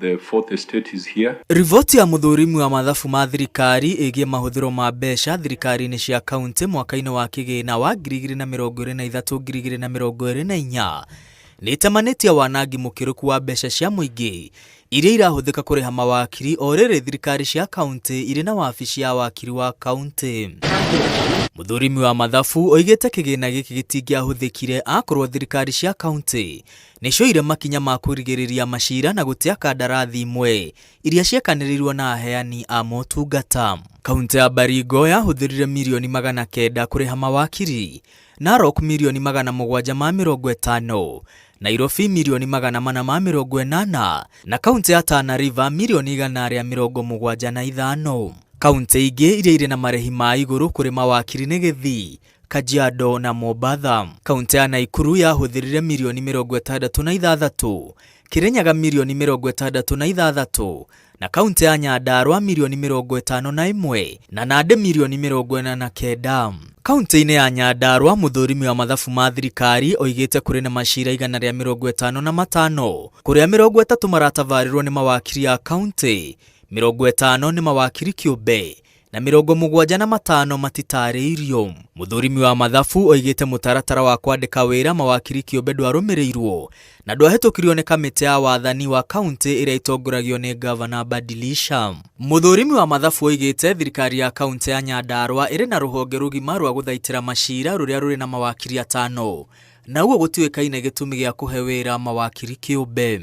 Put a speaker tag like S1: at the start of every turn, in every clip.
S1: The fourth estate is here.
S2: Rivoti ya muthurimi wa mathabu ma thirikari igie mahuthiro ma mbeca thirikari-ini cia kaunti mwaka-ini wa kigina wa 2023-2024 ni itemanĩtie wanangi mũkĩrũku wa mbeca cia mũingĩ iria irahuthĩka kũrĩha mawakiri o rĩrĩ thirikari cia kaunti irĩ na wabici ya wakiri wa kaunti. Muthurimi wa mathabu oigĩte kĩgĩna gĩkĩ gĩtingĩahũthĩkire akorwo thirikari cia kaunti nĩcioire makinya ma kũrigĩrĩria macira na gũtea kandarathi imwe iria ciekanĩrĩirwo na aheani a motungata. Kaunti ya Baringo yahũthĩrire mirioni 900 kũrĩha mawakiri, Narok mirioni 750, Nairobi mirioni 480 na kaunti ya Tana River mirioni 175. Kaunti ingĩ iria irĩ na marĩhi ma igũrũ kũrĩ mawakiri nĩ Gĩthii, Kajiado na Mombatha. Kaunti ya Naikuru yahũthĩrire mirioni 66, Kirinyaga mirioni 66 na kaunti ya Nyandarua mirioni 51 na Nandi mirioni 49. Kaunti-inĩ ya Nyandarua muthurimi wa mathabu ma thirikari oigĩte kũrĩ na macira 155 kũrĩa 30 maratabarĩrwo nĩ mawakiri ya kaunti, 50 nĩ mawakiri kĩũmbe na 75 matitarĩirio. Muthurimi wa mathabu oigĩte mũtaratara wa kwandĩka wĩra mawakiri kĩũmbe ndwarũmĩrĩirwo na ndwahĩtũkirio nĩ kamĩtĩ ya wathani wa kaunti ĩrĩa itongoragio nĩ Gavana Badilisha. Muthurimi wa mathabu oigĩte thirikari ya kaunti ya Nyandarua ĩrĩ na rũhonge rũgima rwa gũthaitĩra macira rũrĩa rũrĩ na mawakiri 5 na ũguo gũtuĩkaine gĩtũmi gĩa kũhe wĩra mawakiri kĩũmbe.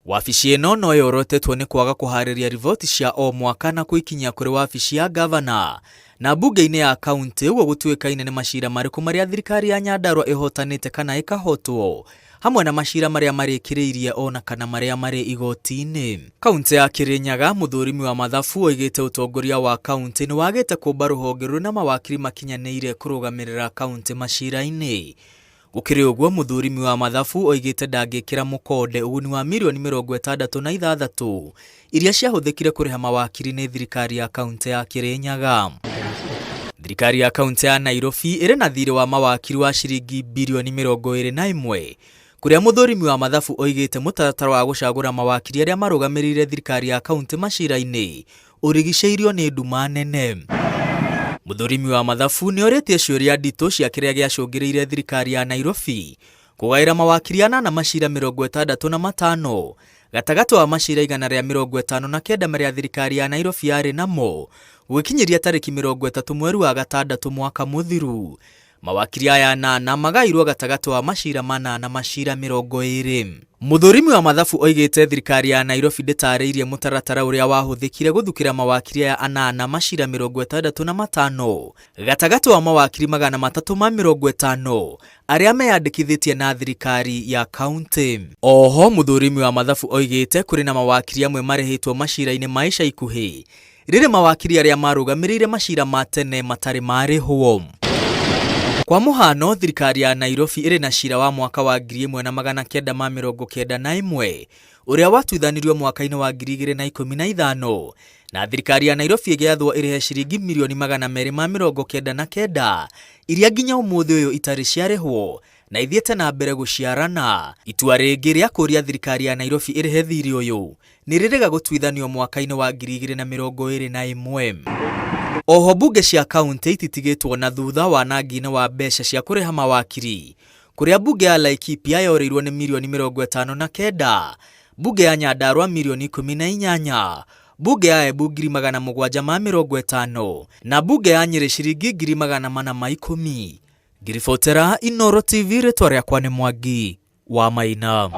S2: Wabici ĩno no yorotetwo nĩ kwaga kũharĩria rivoti cia o mwaka na kũikinyia kũrĩ wabici ya gavana na mbunge-inĩ ya kaunti, ũguo gũtuĩkaine nĩ macira marĩkũ marĩa thirikari ya Nyandarua ĩhotanĩte kana ĩkahotwo, hamwe na macira marĩa marĩkĩrĩirie ona kana marĩa marĩ igoti-inĩ. Kaunti ya Kirinyaga muthurimi wa mathabu oigĩte ũtongoria wa kaunti nĩ wagĩte kũmba rũhonge rũrĩ na mawakiri makinyanĩire kũrũgamĩrĩra kaunti macira-inĩ. Gũkĩrĩ ũguo muthurimi wa mathabu oigĩte ndangĩkĩra mũkonde ũguni wa mirioni 66 iria ciahũthĩkire kũrĩha mawakiri nĩ thirikari ya kaunti ya Kirinyaga. Thirikari ya kaunti ya Nairobi ĩrĩ na thirĩ wa mawakiri wa ciringi birioni 21 kũrĩa muthurimi wa mathabu oigĩte mũtaratara wa gũcagũra mawakiri arĩa marũgamĩrĩire thirikari ya kaunti macira-inĩ ũrigicĩirio nĩ nduma nene. Muthurimi wa mathabu nĩ orĩtie ciũria nditũ cia kĩrĩa gĩacũngĩrĩire thirikari ya Nairobi kũgaĩra mawakiri 8 macira 65 gatagatĩ wa macira 159 marĩa thirikari ya Nairobi yarĩ namo gũkinyĩria tarĩki 30 mweri wa gatandatũ mwaka mũthiru. Mawakiri aya 8 magairwo gatagatĩ wa macira 8 na macira 20. Muthurimi wa mathabu oigĩte thirikari ya Nairobi ndĩtarĩirie mũtaratara ũrĩa wahũthĩkire gũthukĩra mawakiri aya 8 macira 65 gatagatĩ wa mawakiri 350 arĩa meyandĩkithĩtie na thirikari ya kaunti. Oho muthurimi wa mathabu oigĩte kũrĩ na mawakiri amwe marĩhĩtwo macira-inĩ ma ica ikuhĩ rĩrĩ mawakiri arĩa marũgamĩrĩire macira ma tene matarĩ marĩhwo. Kwa mũhano, thirikari ya Nairobi ĩrĩ na cira wa mwaka wa 1991 ũrĩa watuithanirio mwaka-inĩ wa 2015 na thirikari ya Nairobi ĩgĩathwo ĩrĩhe ciringi mirioni 299 iria nginya ũmũthĩ ũyũ itarĩ ciarĩhwo na ithiĩte na mbere gũciarana. Itua rĩngĩ rĩa kũria thirikari ya Nairobi ĩrĩhe thirĩ ũyũ nĩ rĩrĩga gũtuithanio mwaka-inĩ wa 2021. Oho mbunge cia kaunti ititigĩtwo na thutha wanangi-inĩ wa mbeca cia kũrĩha mawakiri kũrĩa mbunge ya Laikipia yorĩirwo nĩ mirioni 59, mbunge ya Nyandarua mirioni 18, mbunge ya Embu 750 na mbunge ya Nyeri ciringi 410. Ngiribotera Inooro TV, rĩtwa rĩakwa nĩ Mwangi wa Maina.